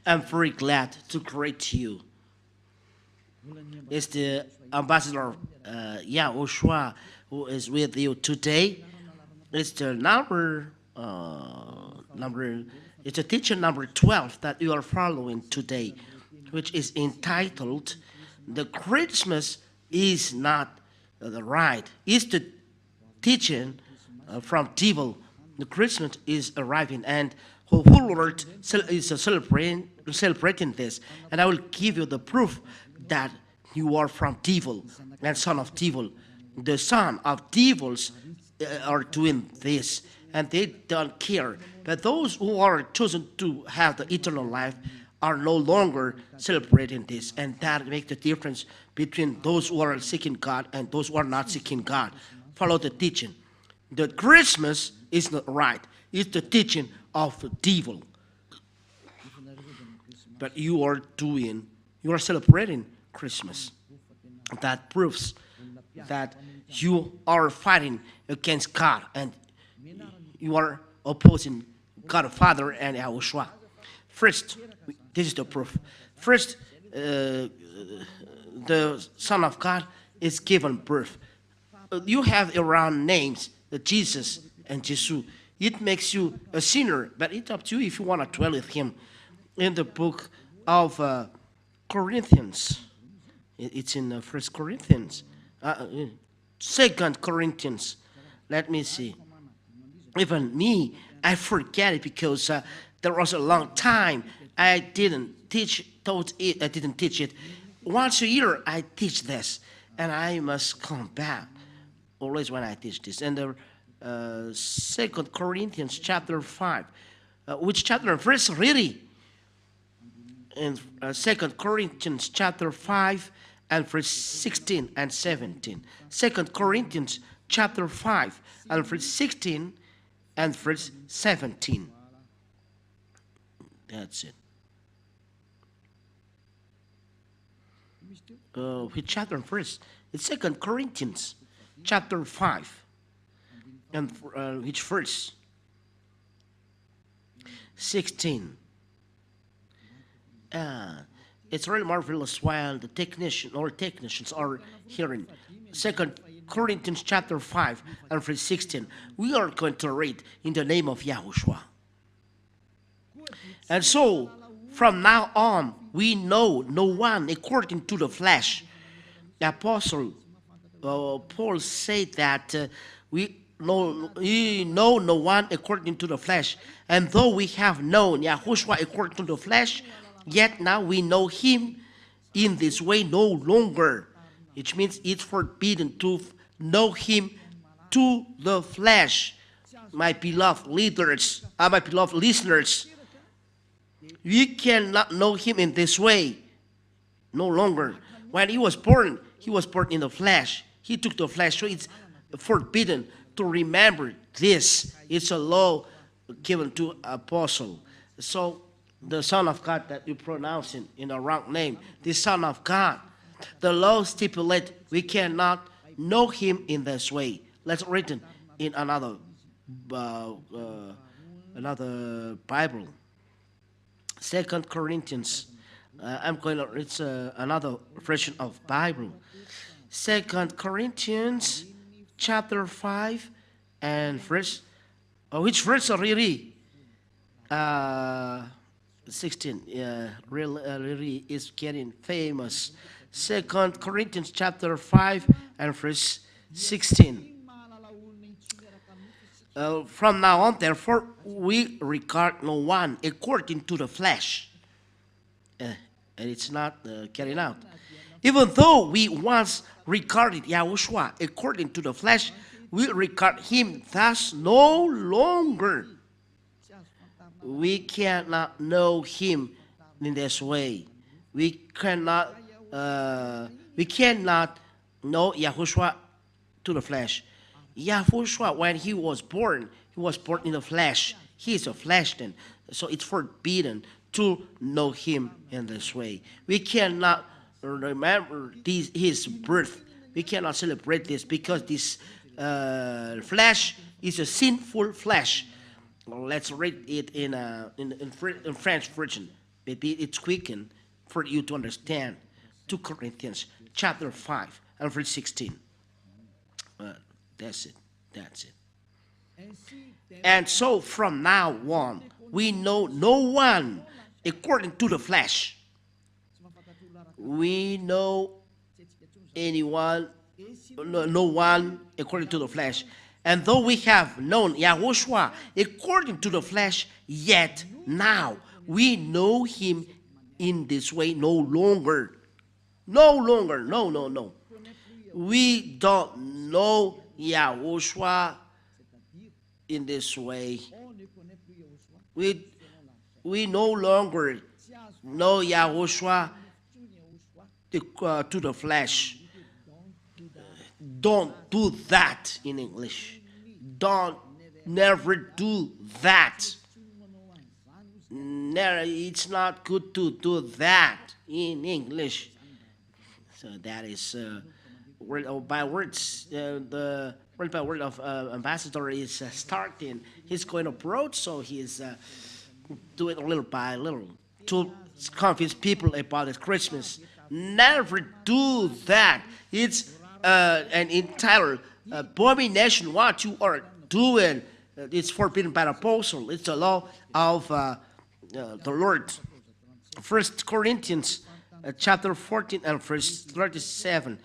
I'm very glad to greet you. It's the ambassador YAHOSHUAH who is with you today. It's the number. It's a teacher number 12 that you are following today, which is entitled "The Christmas is Not the Right." It's the teaching from devil. The Christmas is arriving, and whole world is celebrating this. And I will give you the proof that you are from devil and son of devil. The son of devils are doing this, and they don't care. But those who are chosen to have the eternal life are no longer celebrating this, and that makes the difference between those who are seeking God and those who are not seeking God. Follow the teaching. The Christmas is not right. It's the teaching of the devil. But you are celebrating Christmas. That proves that you are fighting against God and you are opposing God the Father and YAHOSHUAH. First, this is the proof. First, the Son of God is given birth. You have around names, Jesus and Jesus. It makes you a sinner, but it's up to you if you want to dwell with him. In the book of Corinthians, it's in 1 Corinthians, 2 Corinthians. Let me see. Even me, I forget it because there was a long time I didn't teach it. Once a year I teach this, and I must come back always when I teach this. And the 2 Corinthians chapter 5, which chapter and verse really? In 2 Corinthians chapter 5 and verse 16 and 17. 2 Corinthians chapter 5 and verse 16 and verse 17. That's it. Which chapter and verse? It's 2 Corinthians chapter 5 and which verse? 16. It's really marvelous while the technicians are hearing 2 Corinthians chapter 5 and verse 16. We are going to read in the name of YAHOSHUAH. And so, from now on, we know no one according to the flesh. The Apostle Paul said that we know no one according to the flesh. And though we have known YAHOSHUAH according to the flesh, yet now we know him in this way no longer. Which means it's forbidden to know him to the flesh. My beloved leaders, my beloved listeners, we cannot know him in this way no longer. When he was born in the flesh. He took the flesh, so it's forbidden to remember this. It's a law given to apostle. So the Son of God that you pronounce in a wrong name, the Son of God, the law stipulates we cannot know him in this way. Let's read it in another Bible. 2 Corinthians. It's another version of Bible. 2 Corinthians chapter 5 and verse. Which verse really? 16. Yeah, really is getting famous. 2 Corinthians chapter 5 and verse 16. From now on, therefore, we regard no one according to the flesh. And it's not carried out. Even though we once regarded YAHOSHUAH according to the flesh, we regard him thus no longer. We cannot know him in this way. We cannot know YAHOSHUAH to the flesh. YAHOSHUAH, when he was born in the flesh. He is a flesh then. So it's forbidden to know him in this way. We cannot remember his birth. We cannot celebrate this because this flesh is a sinful flesh. Let's read it in French version. Maybe it's quicken for you to understand. 2 Corinthians chapter 5 and verse 16. Uh, that's it. That's it. And so from now on, we know no one according to the flesh. We know anyone, no one according to the flesh. And though we have known YAHOSHUAH according to the flesh, yet now we know him in this way no longer. No longer. No, no, no. We don't know YAHOSHUAH in this way. We no longer know YAHOSHUAH to the flesh. Don't do that in English. Never do that. Never, it's not good to do that in English. So that is word by words. The word by word of ambassador is starting. He's going abroad, so he's doing little by little to convince people about his Christmas. Never do that. It's an entire abomination what you are doing. It's forbidden by the apostle. It's the law of the Lord. 1 Corinthians chapter 14 and verse 37.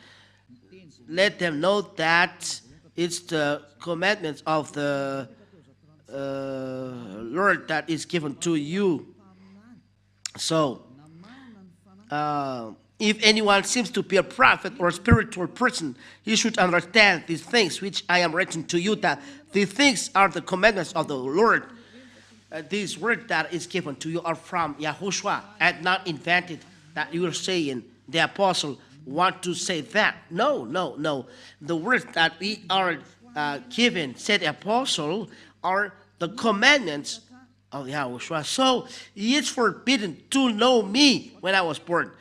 Let them know that it's the commandments of the Lord that is given to you. So, if anyone seems to be a prophet or a spiritual person, he should understand these things which I am writing to you, that these things are the commandments of the Lord. These words that is given to you are from YAHOSHUAH and not invented, that you are saying the apostle want to say that. No, no, no. The words that we are given, said the apostle, are the commandments of YAHOSHUAH. So it's forbidden to know me when I was born.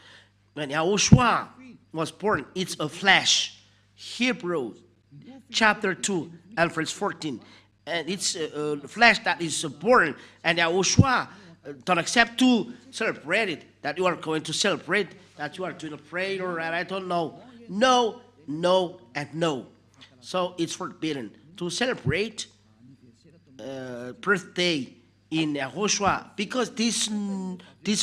When YAHOSHUAH was born, it's a flesh. Hebrew chapter 2 and verse 14. And it's a flesh that is born, and YAHOSHUAH don't accept to celebrate it, that you are going to celebrate, that you are doing a prayer, and I don't know. No, no, and no. So it's forbidden to celebrate birthday in YAHOSHUAH, because this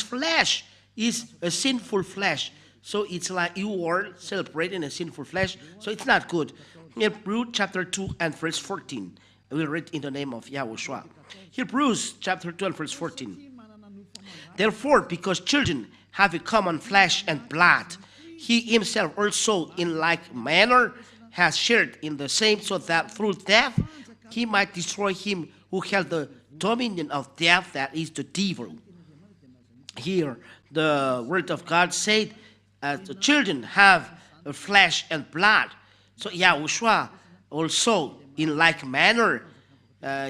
flesh is a sinful flesh. So it's like you are celebrating a sinful flesh, so it's not good. Hebrews chapter 2 and verse 14. We'll read in the name of YAHOSHUAH. Hebrews chapter 2 and verse 14. Therefore, because children have a common flesh and blood, he himself also in like manner has shared in the same, so that through death he might destroy him who held the dominion of death, that is the devil. Here, the word of God said, the children have a flesh and blood. So YAHOSHUAH also in like manner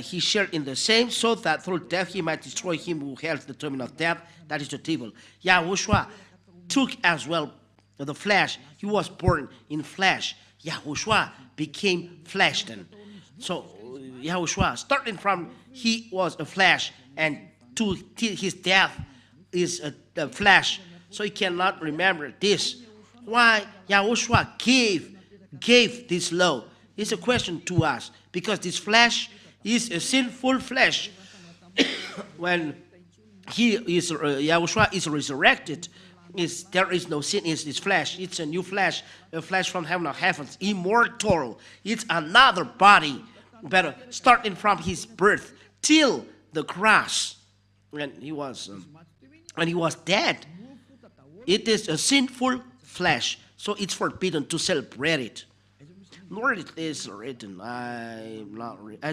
he shared in the same, so that through death he might destroy him who held the dominion of death, that is the devil. YAHOSHUAH took as well the flesh. He was born in flesh. YAHOSHUAH became flesh then. So YAHOSHUAH, starting from he was a flesh, and to his death is a flesh. So he cannot remember this. Why YAHOSHUAH gave this law? It's a question to us, because this flesh is a sinful flesh. When YAHOSHUAH is resurrected, there is no sin in this flesh. It's a new flesh, a flesh from heaven of heavens, immortal. It's another body, but starting from his birth till the cross, when he was dead. It is a sinful flesh, so it's forbidden to celebrate it. Nor it is written. I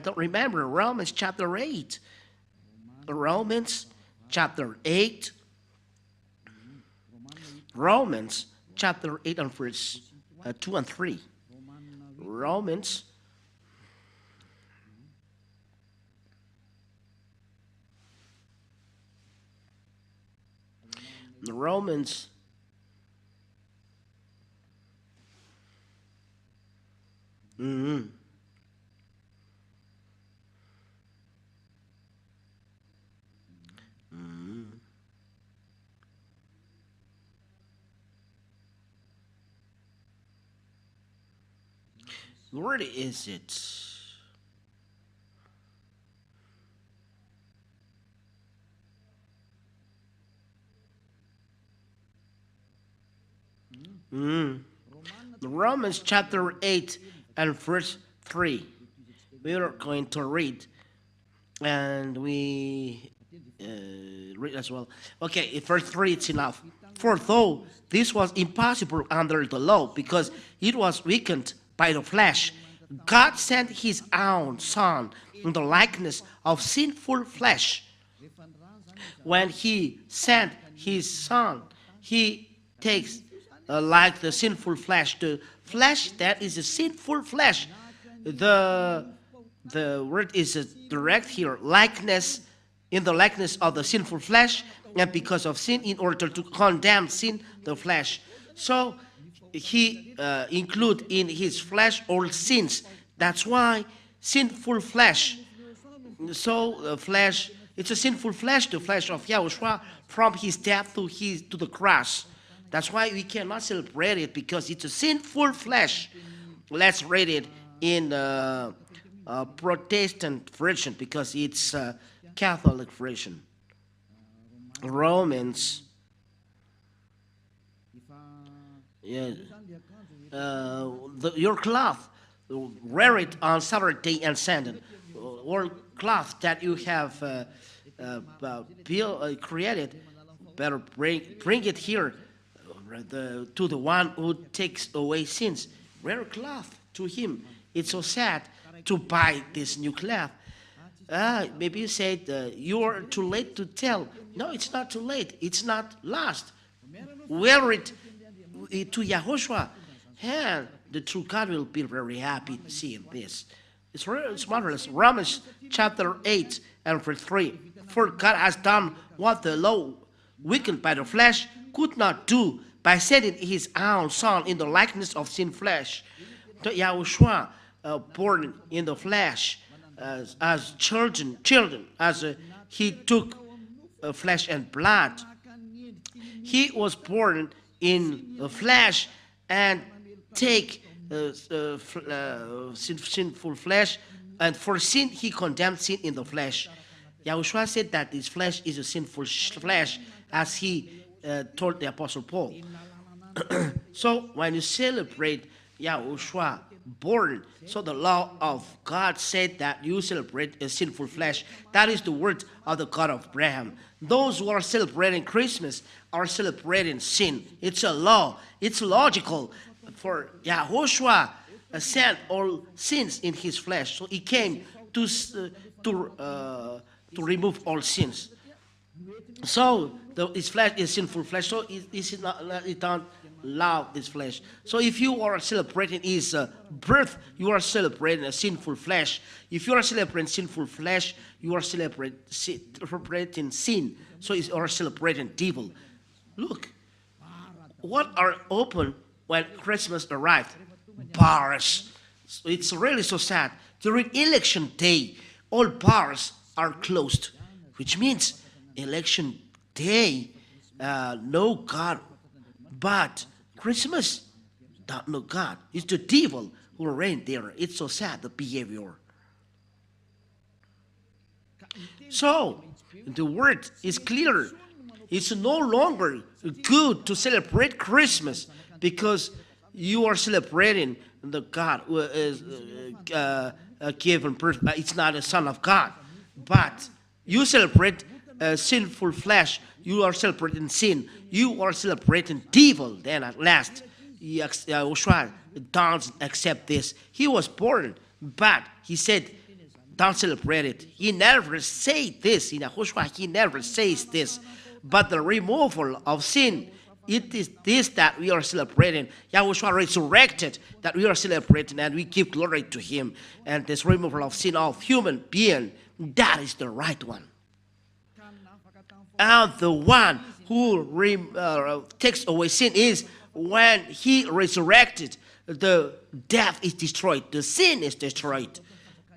don't remember. Romans chapter 8. Romans chapter 8. Romans chapter 8 and verse 2 and 3. Romans Romans Where is it? Mm. Romans chapter 8 and verse 3. We are going to read, and we read as well. Okay, in verse 3 it's enough. For though this was impossible under the law, because it was weakened by the flesh, God sent his own Son in the likeness of sinful flesh. When he sent his Son, he takes like the sinful flesh, the flesh that is a sinful flesh. The word is direct here, likeness, in the likeness of the sinful flesh, and because of sin, in order to condemn sin, the flesh. So he include in his flesh all sins. That's why sinful flesh. So the flesh, it's a sinful flesh, the flesh of YAHOSHUAH, from his death to the cross. That's why we cannot celebrate it, because it's a sinful flesh. Let's read it in Protestant version, because it's a Catholic version. Romans. Yeah. Your cloth, wear it on Saturday and Sunday. Or cloth that you have created, better bring it here to the one who takes away sins. Wear a cloth to him. It's so sad to buy this new cloth. Maybe you said you're too late to tell. No, it's not too late. It's not lost. Wear it to YAHOSHUAH. And the true God will be very happy to see this. It's marvelous. Romans chapter 8 and verse 3. For God has done what the law, weakened by the flesh, could not do, by sending his own Son in the likeness of sin flesh. The YAHOSHUAH, born in the flesh, as children, as he took flesh and blood. He was born in the flesh and take sinful flesh, and for sin he condemned sin in the flesh. YAHOSHUAH said that his flesh is a sinful flesh, as he told the Apostle Paul. So when you celebrate YAHOSHUAH born, so the law of God said that you celebrate a sinful flesh. That is the word of the God of Abraham. Those who are celebrating Christmas are celebrating sin. It's a law. It's logical. For YAHOSHUAH sent all sins in his flesh, so he came to remove all sins. So his flesh is sinful flesh, so it don't love this flesh. So if you are celebrating his birth, you are celebrating a sinful flesh. If you are celebrating sinful flesh, you are celebrating sin. So you are celebrating devil. Look, what are open when Christmas arrived? Bars. So it's really so sad. During election day, all bars are closed, which means election day, no God. But Christmas, don't know God. It's the devil who reign there. It's so sad, the behavior. So, the word is clear. It's no longer good to celebrate Christmas because you are celebrating the God who is given birth. It's not a son of God. But you celebrate sinful flesh. You are celebrating sin. You are celebrating devil. Then at last, YAHOSHUAH don't accept this. He was born, but he said, don't celebrate it. He never said this. In YAHOSHUAH, he never says this. But the removal of sin, it is this that we are celebrating. YAHOSHUAH resurrected, that we are celebrating, and we give glory to him. And this removal of sin of human being, that is the right one. And the one who takes away sin is when he resurrected, the death is destroyed, the sin is destroyed.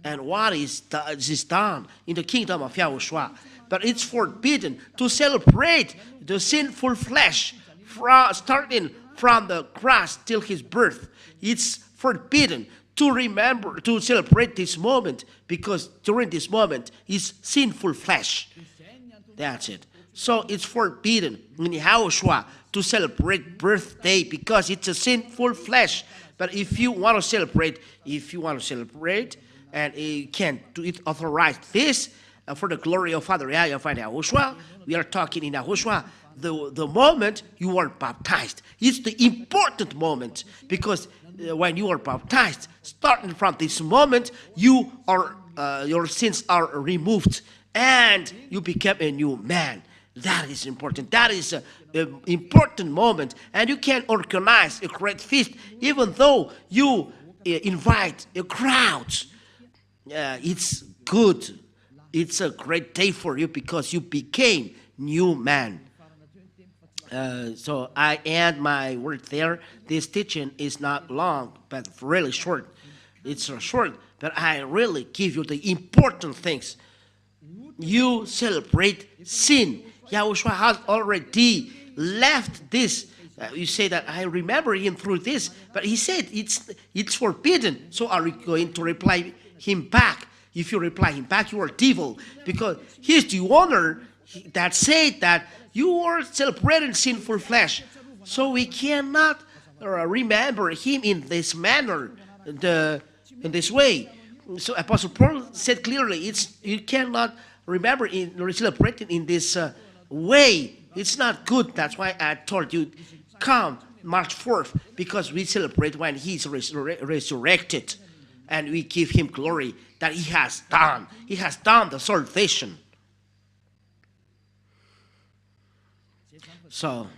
And what is done in the kingdom of YAHOSHUAH? But it's forbidden to celebrate the sinful flesh starting from the cross till his birth. It's forbidden to remember, to celebrate this moment, because during this moment is sinful flesh. That's it. So it's forbidden in YAHOSHUAH to celebrate birthday because it's a sinful flesh. But if you want to celebrate, and you can do it, authorize this for the glory of Father YAHVAH and YAHOSHUAH. We are talking in YAHOSHUAH. The moment you are baptized, it's the important moment, because when you are baptized, starting from this moment, you are your sins are removed and you become a new man. That is important. That is an important moment, and you can organize a great feast even though you invite a crowd. It's good. It's a great day for you because you became new man. So I end my word there. This teaching is not long, but really short. It's short, but I really give you the important things. You celebrate sin. YAHOSHUAH has already left this. You say that I remember him through this, but he said it's forbidden. So are you going to reply him back? If you reply him back, you are devil, because he's the owner that said that you are celebrating sinful flesh. So we cannot remember him in this manner, in this way. So Apostle Paul said clearly, you cannot remember or celebrate in this way. It's not good. That's why I told you, come March 4th, because we celebrate when he's resurrected, and we give him glory that he has done. He has done the salvation. So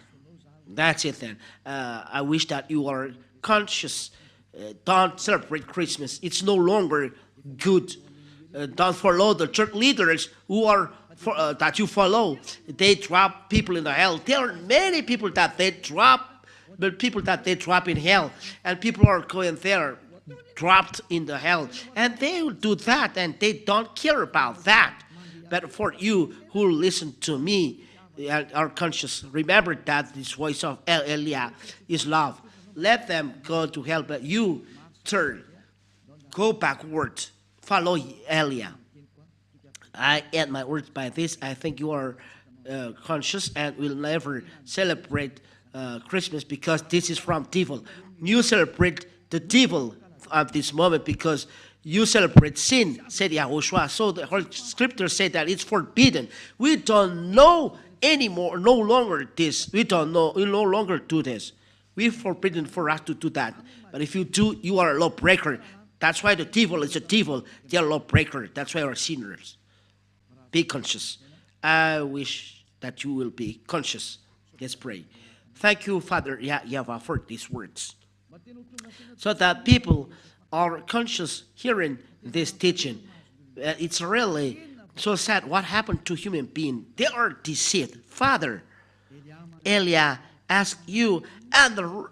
that's it then. I wish that you are conscious. Don't celebrate Christmas. It's no longer good. Don't follow the church leaders who are that you follow. They drop people in the hell. There are many people that they drop, but people that they drop in hell, and people are going there dropped in the hell, and they will do that, and they don't care about that. But for you who listen to me, are conscious, remember that this voice of Elia is love. Let them go to hell, but you turn, go backward, follow Elia. I end my words by this. I think you are conscious and will never celebrate Christmas, because this is from devil. You celebrate the devil at this moment because you celebrate sin, said YAHOSHUAH. So the whole scripture said that it's forbidden. We don't know anymore, no longer this. We don't know, we no longer do this. We're forbidden for us to do that. But if you do, you are a lawbreaker. That's why the devil is a devil. They are a lawbreaker. That's why we are sinners. Be conscious. I wish that you will be conscious. Let's pray. Thank you, Father YAHVAH, for these words, so that people are conscious hearing this teaching. It's really so sad what happened to human beings. They are deceived. Father, Elia asked you, and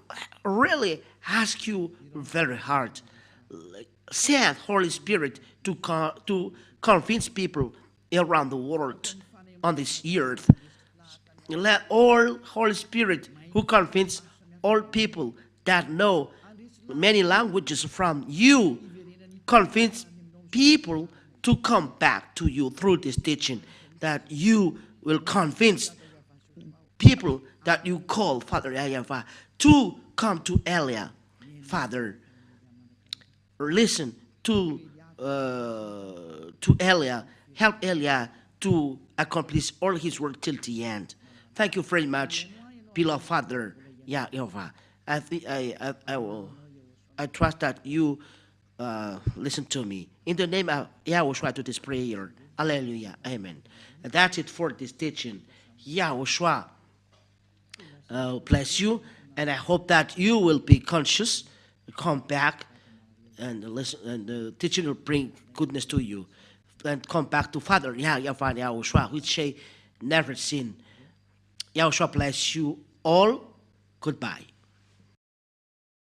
really ask you very hard. Send Holy Spirit to convince people around the world on this earth. Let all Holy Spirit who convince all people that know many languages from you, convince people to come back to you through this teaching, that you will convince people that you call Father YAHVAH to come to Elia. Father, listen to Elia, help Elia to accomplish all his work till the end. Thank you very much, beloved Father YAHVAH. I trust that you listen to me. In the name of YAHOSHUAH to this prayer. Hallelujah. Amen. And that's it for this teaching. YAHOSHUAH bless you. And I hope that you will be conscious, come back, and listen, and the teaching will bring goodness to you. And come back to Father YAHVAH and YAHOSHUAH, which say never sin. YAHOSHUAH bless you all. Goodbye.